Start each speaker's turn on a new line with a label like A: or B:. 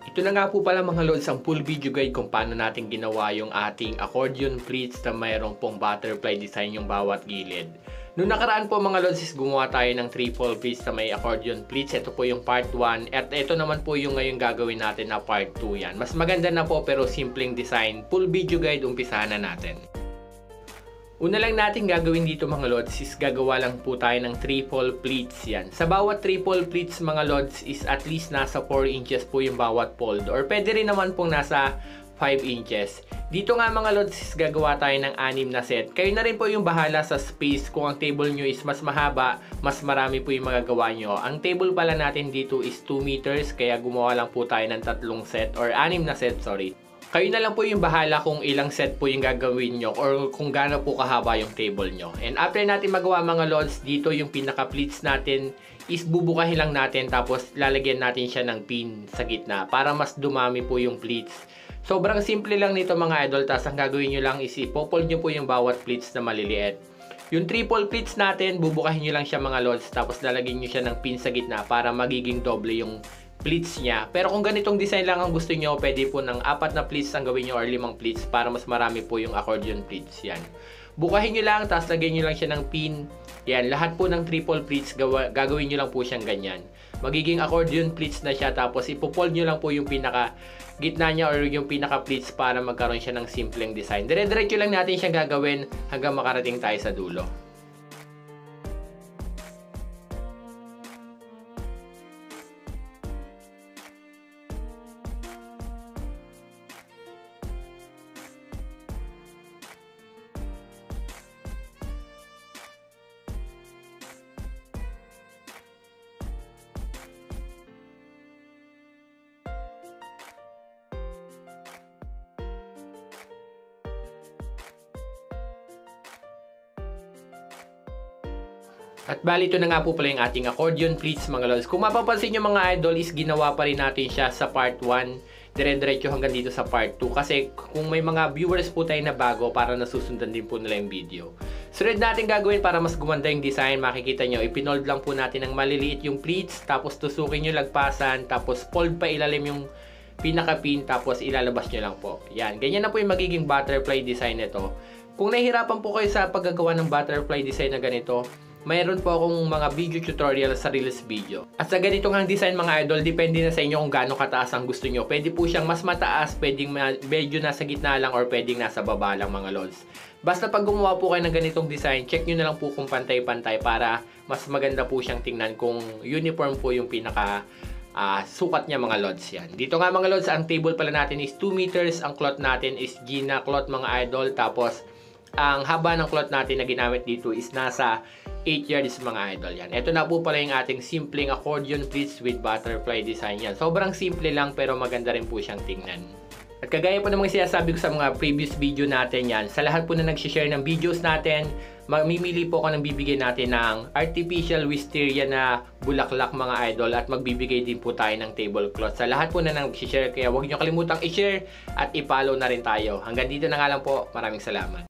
A: Ito na nga po pala mga lods ang full video guide kung paano natin ginawa yung ating accordion pleats na mayroong pong butterfly design yung bawat gilid. Noong nakaraan po mga lods is gumawa tayo ng triple pleats na may accordion pleats. Ito po yung part 1 at ito naman po yung ngayon gagawin natin na part 2 yan. Mas maganda na po pero simpleng design. Full video guide, umpisahan na natin. Una lang natin gagawin dito mga lods is gagawa lang po tayo ng triple pleats yan. Sa bawat triple pleats mga lods is at least nasa 4 inches po yung bawat fold or pwede rin naman pong nasa 5 inches. Dito nga mga lods is gagawa tayo ng 6 na set. Kayo na rin po yung bahala sa space kung ang table nyo is mas mahaba, mas marami po yung magagawa nyo. Ang table pala natin dito is 2 meters kaya gumawa lang po tayo ng 3 set or 6 na set, sorry. Kayo na lang po yung bahala kung ilang set po yung gagawin nyo or kung gaano po kahaba yung table nyo. And after natin magawa mga lods, dito yung pinaka pleats natin is bubukahin lang natin tapos lalagyan natin siya ng pin sa gitna para mas dumami po yung pleats. Sobrang simple lang nito mga idol, tas ang gagawin nyo lang is ipopold nyo po yung bawat pleats na maliliit. Yung triple pleats natin, bubukahin nyo lang siya mga lods tapos lalagyan nyo siya ng pin sa gitna para magiging doble yung pleats niya. Pero kung ganitong design lang ang gusto nyo, pwede po ng 4 na pleats ang gawin nyo or 5 pleats para mas marami po yung accordion pleats yan. Bukahin nyo lang, tapos lagyan nyo lang siya ng pin. Yan, lahat po ng triple pleats gagawin nyo lang po siyang ganyan. Magiging accordion pleats na siya, tapos ipopold nyo lang po yung pinaka gitna niya or yung pinaka pleats para magkaroon siya ng simpleng design. Dire-diretso lang natin siyang gagawin hanggang makarating tayo sa dulo. At bali ito na nga po pala yung ating accordion pleats mga lods. Kung mapapansin nyo mga idol is ginawa pa rin natin siya sa part 1. Dire-diretso hanggang dito sa part 2. Kasi kung may mga viewers po tayo na bago para nasusundan din po nila yung video. Sunod natin gagawin para mas gumanda yung design. Makikita nyo, ipinold lang po natin ng maliliit yung pleats. Tapos tusukin nyo lagpasan. Tapos fold pa ilalim yung pinaka-pin. Tapos ilalabas nyo lang po. Yan, ganyan na po yung magiging butterfly design nito. Kung nahihirapan po kayo sa paggagawa ng butterfly design na ganito, mayroon po akong mga video tutorial sa Reels video. At sa ganito nga design mga idol, depende na sa inyo kung gaano kataas ang gusto nyo. Pwede po siyang mas mataas, pwedeng medyo nasa gitna lang, or pwedeng nasa baba lang mga lods. Basta pag gumawa po kayo ng ganitong design, check nyo na lang po kung pantay-pantay para mas maganda po siyang tingnan kung uniform po yung pinaka sukat niya mga lods yan. Dito nga mga lods, ang table pala natin is 2 meters. Ang cloth natin is Gina cloth mga idol. Tapos ang haba ng cloth natin na ginamit dito is nasa 8 yards mga idol yan. Ito na po pala yung ating simpleng accordion pleats with butterfly design yan. Sobrang simple lang pero maganda rin po siyang tingnan. At kagaya po ng mga sinasabi ko sa mga previous video natin yan, sa lahat po na nag-share ng videos natin, mamimili po ako ng bibigay natin ng artificial wisteria na bulaklak mga idol at magbibigay din po tayo ng tablecloth sa lahat po na nag-share. Kaya huwag nyo kalimutang i-share at i-follow na rin tayo. Hanggang dito na nga lang po. Maraming salamat.